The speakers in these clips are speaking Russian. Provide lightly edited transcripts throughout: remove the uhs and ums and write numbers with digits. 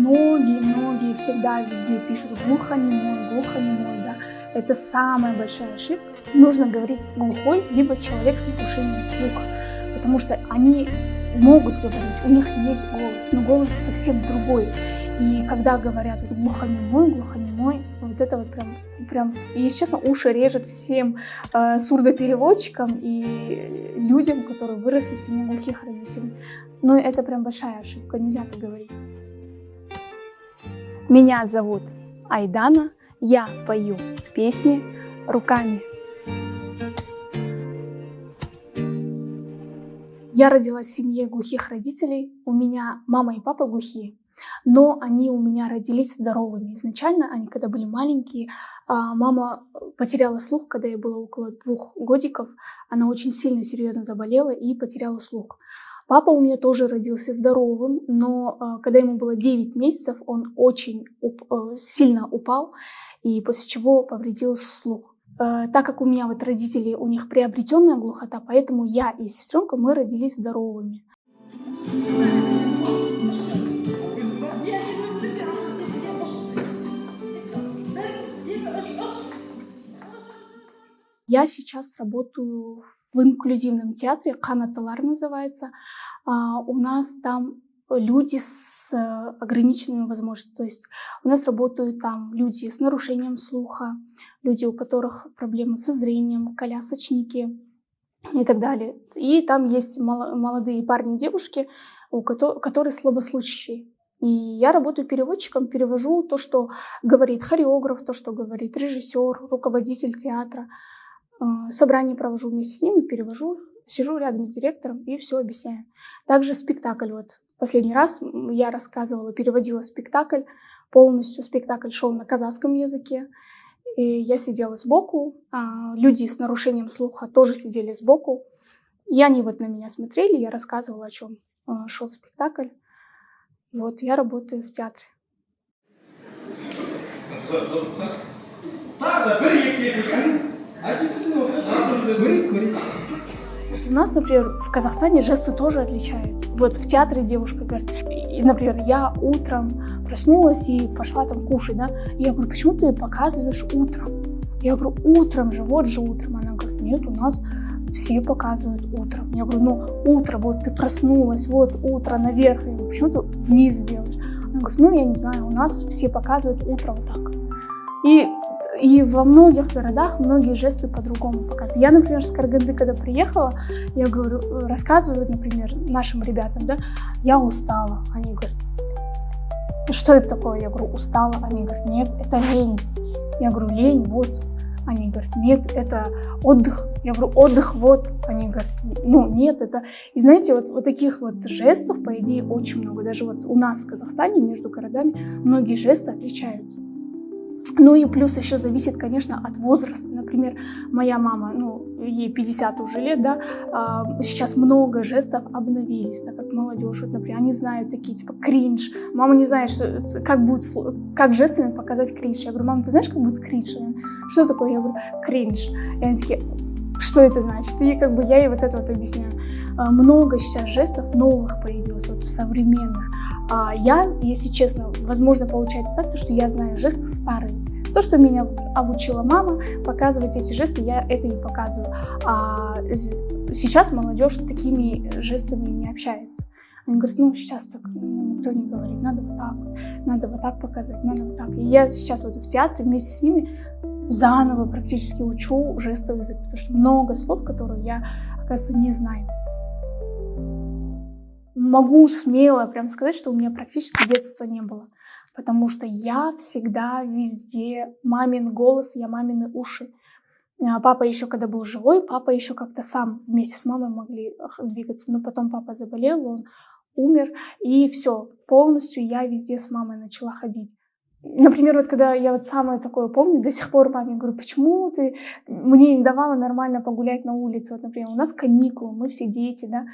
Многие всегда везде пишут глухонемой, да. Это самая большая ошибка. Нужно говорить глухой, либо человек с нарушением слуха, потому что они могут говорить, у них есть голос, но голос совсем другой. И когда говорят вот глухонемой, вот это вот прям, если честно, уши режет всем сурдопереводчикам и людям, которые выросли в семье глухих родителей. Но это прям большая ошибка, нельзя так говорить. Меня зовут Айдана, я пою песни руками. Я родилась в семье глухих родителей, у меня мама и папа глухие, но они у меня родились здоровыми. Изначально, они когда были маленькие, мама потеряла слух, когда ей было около 2 годиков, она очень сильно, серьезно заболела и потеряла слух. Папа у меня тоже родился здоровым, но когда ему было 9 месяцев, он очень сильно упал, и после чего повредил слух. Так как у меня вот родители, у них приобретенная глухота, поэтому я и сестренка, мы родились здоровыми. Я сейчас работаю в инклюзивном театре, Канаталар называется. У нас там люди с ограниченными возможностями. То есть у нас работают там люди с нарушением слуха, люди, у которых проблемы со зрением, колясочники и так далее. И там есть молодые парни и девушки, которые слабослышащие. И я работаю переводчиком, перевожу то, что говорит хореограф, то, что говорит режиссер, руководитель театра. Собрание провожу вместе с ними, перевожу, сижу рядом с директором и все объясняю. Также спектакль. Вот последний раз я рассказывала, переводила спектакль, полностью спектакль шел на казахском языке. И я сидела сбоку, люди с нарушением слуха тоже сидели сбоку. И они вот на меня смотрели, я рассказывала, о чем шел спектакль. Вот, я работаю в театре. У нас, например, в Казахстане жесты тоже отличаются. Вот в театре девушка говорит, например, я утром проснулась и пошла там кушать, да? Я говорю, почему ты показываешь утром? Я говорю, утром же, вот же утром. Она говорит, нет, у нас все показывают утром. Я говорю, ну утро, вот ты проснулась, вот утро наверх. Я говорю, почему ты вниз делаешь? Она говорит, ну я не знаю, у нас все показывают утро вот так. И во многих городах многие жесты по-другому показывают. Я, например, с Караганды, когда приехала, я говорю, рассказываю, например, нашим ребятам, да, я устала. Они говорят, что это такое? Я говорю, устала. Они говорят, нет, это лень. Я говорю, лень, вот. Они говорят, нет, это отдых. Я говорю, отдых, вот. Они говорят, ну, нет, это... И знаете, вот таких вот жестов, по идее, очень много. Даже вот у нас в Казахстане между городами многие жесты отличаются. Ну и плюс еще зависит, конечно, от возраста. Например, моя мама, ну, ей 50 уже лет, да, сейчас много жестов обновились, так как молодежь, вот, например, они знают такие, типа, кринж. Мама не знает, как жестами показать кринж. Я говорю, мама, ты знаешь, как будет кринж? Что такое? Я говорю, кринж. И они такие, что это значит? И как бы я ей вот это вот объясняю. Много сейчас жестов новых появилось, вот в современных. Я, если честно, возможно, получается так, что я знаю жесты старые. То, что меня обучила мама, показывать эти жесты, я это и показываю. А сейчас молодежь такими жестами не общается. Они говорят, ну сейчас так никто не говорит, надо вот так показать, надо вот так. И я сейчас вот в театре вместе с ними заново практически учу жестовый язык, потому что много слов, которые я, оказывается, не знаю. Могу смело прям сказать, что у меня практически детства не было, потому что я всегда везде мамин голос, я мамины уши. Папа еще, когда был живой, папа еще как-то сам вместе с мамой могли двигаться, но потом папа заболел, он умер, и все, полностью я везде с мамой начала ходить. Например, вот когда я вот самое такое помню, до сих пор маме говорю, почему ты мне не давала нормально погулять на улице? Вот, например, у нас каникулы, мы все дети, да.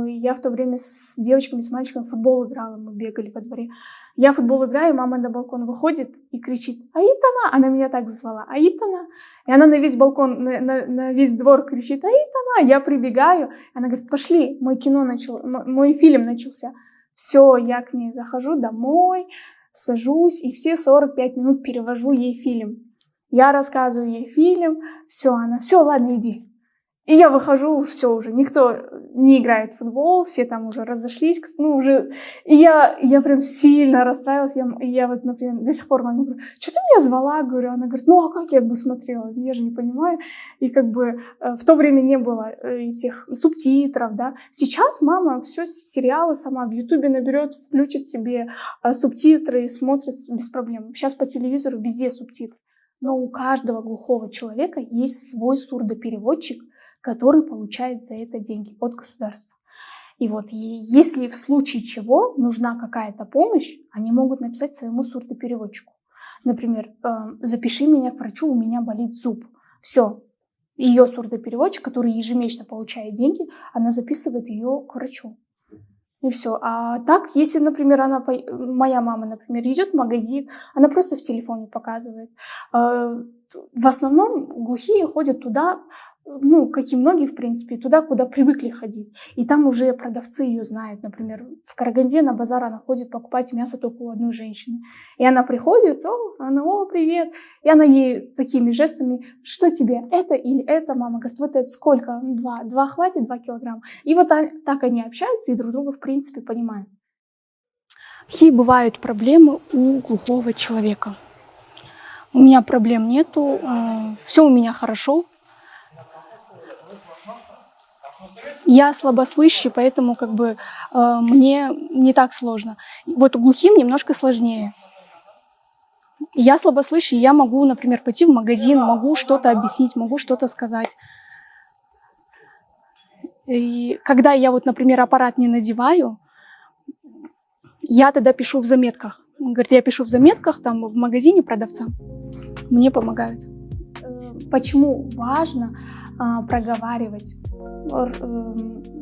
Я в то время с девочками, с мальчиками в футбол играла, мы бегали во дворе. Я в футбол играю, мама на балкон выходит и кричит, Аитана! Она меня так звала, Аитана! И она на весь балкон, на весь двор кричит, Аитана! Я прибегаю, она говорит, пошли, мой фильм начался. Все, я к ней захожу домой, сажусь и все 45 минут перевожу ей фильм. Я рассказываю ей фильм, все, она, все, ладно, иди. И я выхожу, все уже, никто не играет в футбол, все там уже разошлись, ну уже, и я прям сильно расстраилась, я вот, например, до сих пор маме говорю, что ты меня звала, говорю, она говорит, ну а как я бы смотрела, я же не понимаю, и как бы в то время не было этих субтитров, да, сейчас мама все сериалы сама в Ютубе наберет, включит себе субтитры и смотрит без проблем, сейчас по телевизору везде субтитры, но у каждого глухого человека есть свой сурдопереводчик, который получает за это деньги от государства. И вот если в случае чего нужна какая-то помощь, они могут написать своему сурдопереводчику. Например, запиши меня к врачу, у меня болит зуб. Все. Ее сурдопереводчик, который ежемесячно получает деньги, она записывает ее к врачу. И все. А так, если, например, моя мама, например, идет в магазин, она просто в телефоне показывает. В основном глухие ходят туда, ну, как и многие, в принципе, туда, куда привыкли ходить. И там уже продавцы ее знают. Например, в Караганде на базар она ходит покупать мясо только у одной женщины. И она приходит, о, привет. И она ей такими жестами, что тебе, это или это? Мама говорит, вот это сколько? 2 хватит, 2 килограмма. И вот так они общаются и друг друга, в принципе, понимают. Какие бывают проблемы у глухого человека? У меня проблем нету, все у меня хорошо. Я слабослышащий, поэтому как бы мне не так сложно. Вот у глухим немножко сложнее. Я слабослышащий, я могу, например, пойти в магазин, могу что-то объяснить, могу что-то сказать. И когда я вот, например, аппарат не надеваю, я тогда пишу в заметках. Он говорит, я пишу в заметках, там в магазине продавцам. Мне помогают. Почему важно проговаривать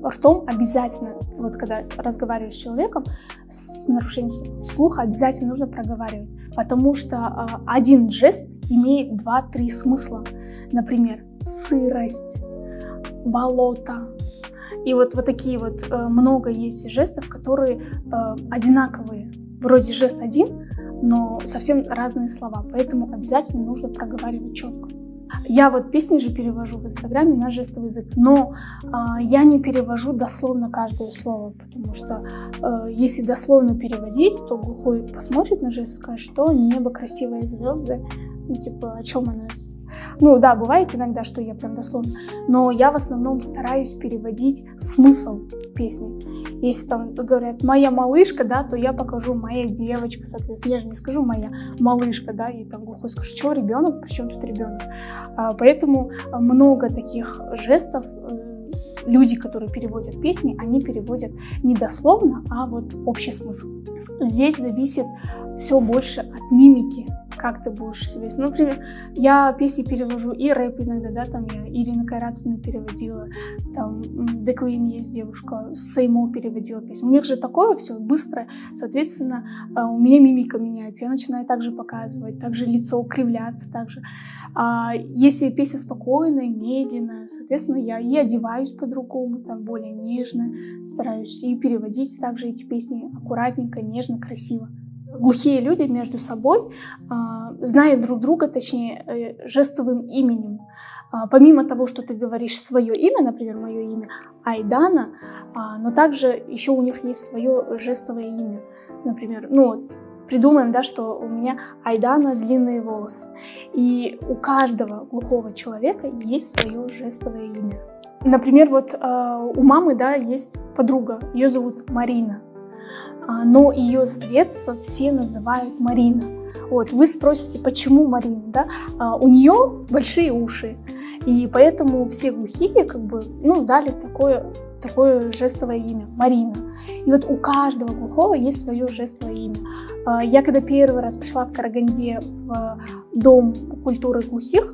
ртом обязательно, вот когда разговариваешь с человеком с нарушением слуха, обязательно нужно проговаривать, потому что один жест имеет 2-3 смысла. Например, сырость, болото. И вот такие вот много есть жестов, которые одинаковые. Вроде жест один, но совсем разные слова, поэтому обязательно нужно проговаривать четко. Я вот песни же перевожу в Инстаграме на жестовый язык, но я не перевожу дословно каждое слово, потому что если дословно переводить, то глухой посмотрит на жест и скажет, что небо, красивые звезды, ну типа о чем она. Ну да, бывает иногда, что я прям дословно, но я в основном стараюсь переводить смысл песни. Если там говорят «моя малышка», да, то я покажу «моя девочка», соответственно. Я же не скажу «моя малышка», да, и там глухой скажет «что, ребенок? Причем тут ребенок?» Поэтому много таких жестов. Люди, которые переводят песни, они переводят не дословно, а вот общий смысл. Здесь зависит все больше от мимики, как ты будешь себя вести. Ну, например, я песни перевожу и рэп иногда, да, там я Ирину Кайратовну переводила, там The Queen есть девушка, Сеймо переводила песню. У них же такое все быстрое, соответственно, у меня мимика меняется, я начинаю также показывать, также лицо кривляться, также. А если песня спокойная, медленная, соответственно, я и одеваюсь по-другому, там более нежно, стараюсь и переводить также эти песни аккуратненько, нежно, красиво. Глухие люди между собой знают друг друга, точнее, жестовым именем. Помимо того, что ты говоришь свое имя, например, мое имя Айдана, но также еще у них есть свое жестовое имя. Например, ну вот, придумаем, да, что у меня Айдана длинные волосы. И у каждого глухого человека есть свое жестовое имя. Например, вот у мамы, да, есть подруга, ее зовут Марина. Но ее с детства все называют Марина. Вот, вы спросите, почему Марина, да? У нее большие уши, и поэтому все глухие, как бы, ну, дали такое жестовое имя – Марина. И вот у каждого глухого есть свое жестовое имя. Я когда первый раз пришла в Караганде в Дом культуры глухих,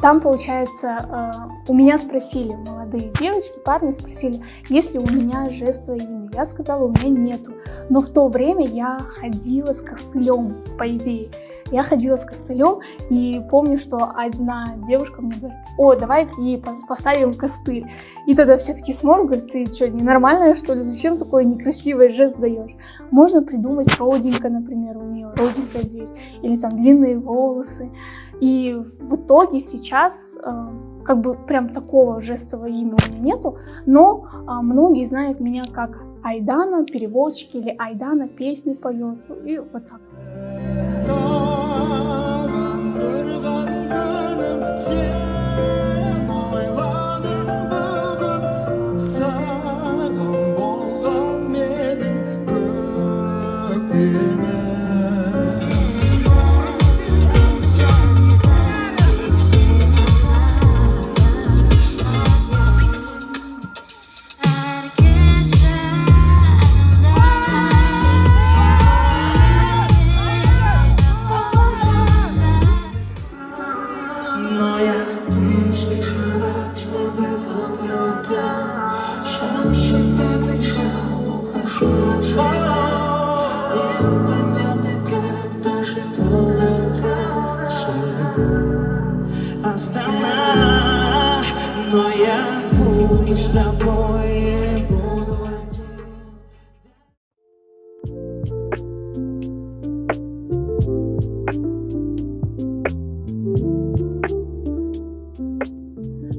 там, получается, у меня спросили, молодые девочки, парни спросили, есть ли у меня жестовое имя. Я сказала, у меня нету. Но в то время я ходила с костылем, по идее. Я ходила с костылем, и помню, что одна девушка мне говорит: о, давайте ей поставим костыль. И тогда все такие смотрят, говорят: ты что, ненормальная, что ли? Зачем такой некрасивый жест даешь? Можно придумать родинка, например, у нее, родинка здесь, или там длинные волосы. И в итоге сейчас как бы прям такого жестового имени у меня нету, но многие знают меня как Айдана, переводчики, или Айдана песни поет, и вот так. Но я буду с тобой, буду один.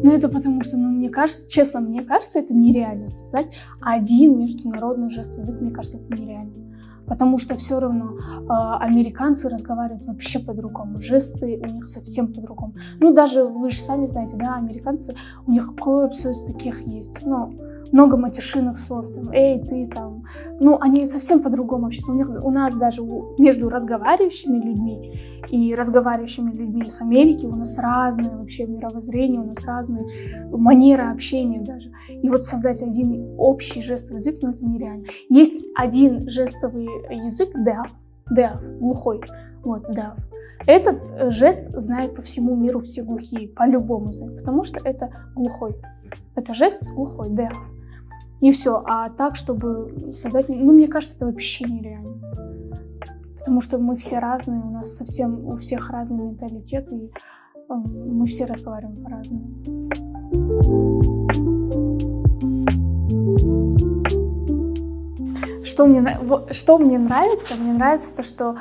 Ну, это потому что, мне кажется, честно, мне кажется, это нереально создать один международный жестовый язык. Мне кажется, это нереально. Потому что все равно американцы разговаривают вообще по-другому. Жесты у них совсем по-другому. Ну, даже вы же сами знаете, да, американцы, у них кое-что из таких есть. Много матершинных слов, там, эй, ты, там. Они совсем по-другому общаются. У нас даже между разговаривающими людьми и разговаривающими людьми с Америки у нас разные вообще мировоззрения, у нас разные манеры общения даже. И вот создать один общий жестовый язык, это нереально. Есть один жестовый язык, deaf, глухой. Вот, deaf. Этот жест знают по всему миру все глухие, по-любому знают, потому что это глухой. Это жест глухой, deaf. И все. А так, чтобы создать... мне кажется, это вообще нереально. Потому что мы все разные, у нас у всех разный менталитет, и мы все разговариваем по-разному. Что мне нравится? Мне нравится то, что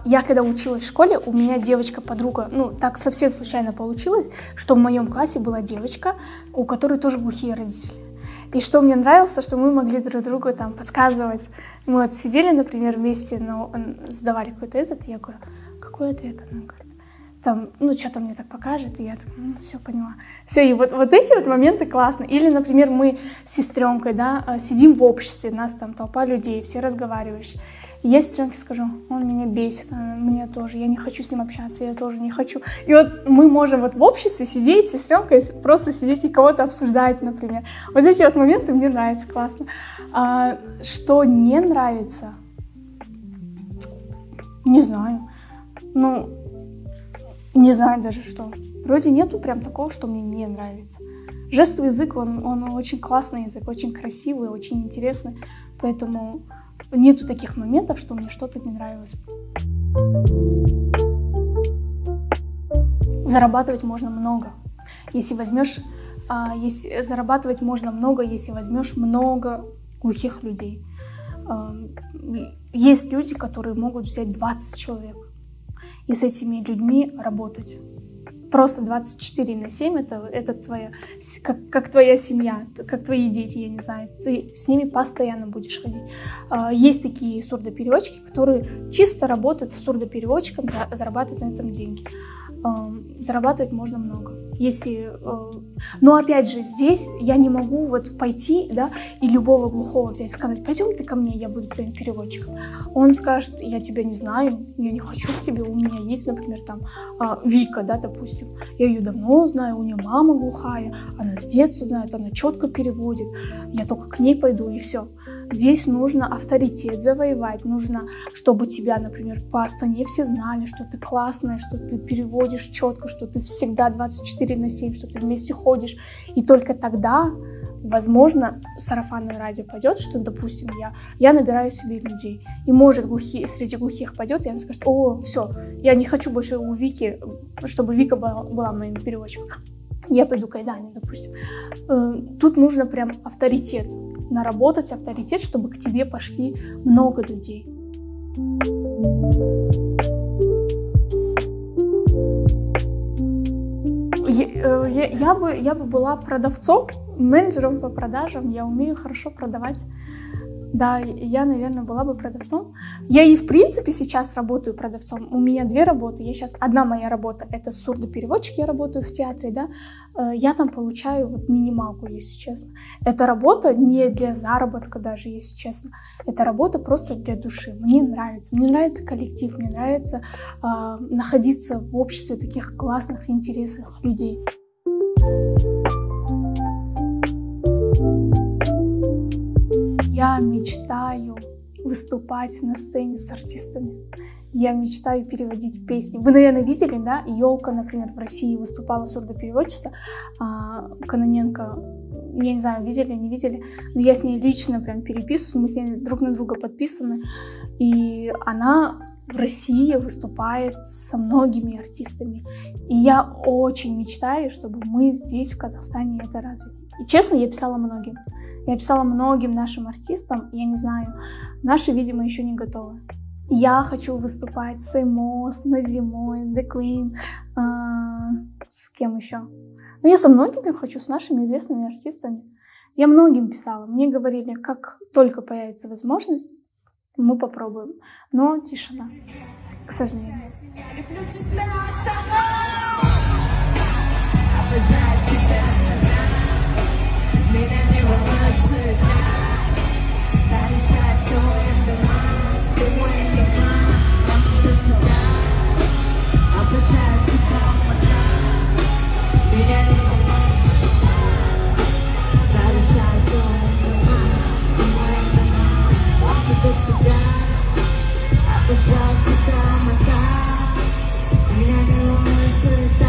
я когда училась в школе, у меня девочка-подруга, так совсем случайно получилось, что в моем классе была девочка, у которой тоже глухие родители. И что мне нравилось, что мы могли друг другу там подсказывать. Мы вот сидели, например, вместе, сдавали какой-то я говорю: какой ответ? Она говорит: там, что-то мне так покажет, и я так, все поняла. Все, и вот эти вот моменты классные. Или, например, мы с сестренкой, да, сидим в обществе, нас там толпа людей, все разговаривающие. И я сестренке скажу: он меня бесит, мне тоже, я не хочу с ним общаться, я тоже не хочу. И вот мы можем в обществе сидеть с сестренкой, просто сидеть и кого-то обсуждать, например. Вот эти вот моменты мне нравятся, классно. Что не нравится? Не знаю. Не знаю даже что. Вроде нету прям такого, что мне не нравится. Жестовый язык, он очень классный язык, очень красивый, очень интересный. Поэтому нету таких моментов, что мне что-то не нравилось. Зарабатывать можно много. Зарабатывать можно много, если возьмешь много глухих людей. Есть люди, которые могут взять 20 человек и с этими людьми работать. Просто 24/7 это твоя, как твоя семья, как твои дети, я не знаю. Ты с ними постоянно будешь ходить. Есть такие сурдопереводчики, которые чисто работают сурдопереводчиком, зарабатывают на этом деньги. Зарабатывать можно много. Но опять же, здесь я не могу пойти, да, и любого глухого взять, сказать: пойдем ты ко мне, я буду твоим переводчиком. Он скажет: я тебя не знаю, я не хочу к тебе, у меня есть, например, там Вика, да, допустим, я ее давно знаю, у нее мама глухая, она с детства знает, она четко переводит, я только к ней пойду, и все. Здесь нужно авторитет завоевать, нужно, чтобы тебя, например, по Астане все знали, что ты классная, что ты переводишь четко, что ты всегда 24/7, что ты вместе ходишь. И только тогда возможно, сарафанное радио пойдет, что, допустим, я набираю себе людей, и может среди глухих пойдет, и она скажет: о, все, я не хочу больше у Вики, чтобы Вика была моим переводчиком. Я пойду к Айдане, допустим. Тут нужно прям авторитет, наработать авторитет, чтобы к тебе пошли много людей. Я бы была продавцом, менеджером по продажам, я умею хорошо продавать. Да, я, наверное, была бы продавцом. Я и, в принципе, сейчас работаю продавцом. У меня 2 работы. Одна моя работа — это сурдопереводчик, я работаю в театре, да. Я там получаю вот минималку, если честно. Эта работа не для заработка даже, если честно. Это работа просто для души. Мне нравится коллектив, мне нравится находиться в обществе таких классных, интересных людей. Я мечтаю выступать на сцене с артистами. Я мечтаю переводить песни. Вы, наверное, видели, да? Ёлка, например, в России выступала сурдопереводчица Кононенко. Я не знаю, видели, не видели, но я с ней лично прям переписываюсь, мы с ней друг на друга подписаны. И она в России выступает со многими артистами. И я очень мечтаю, чтобы мы здесь, в Казахстане, это развили. И честно, я писала многим. Я писала многим нашим артистам, я не знаю, наши, видимо, еще не готовы. Я хочу выступать с Эймос, Назимой, The Queen, с кем еще? Ну, я со многими хочу, с нашими известными артистами. Я многим писала, мне говорили, как только появится возможность, мы попробуем. Но тишина, к сожалению. Обожаю тебя, моя, меня не волнует суета.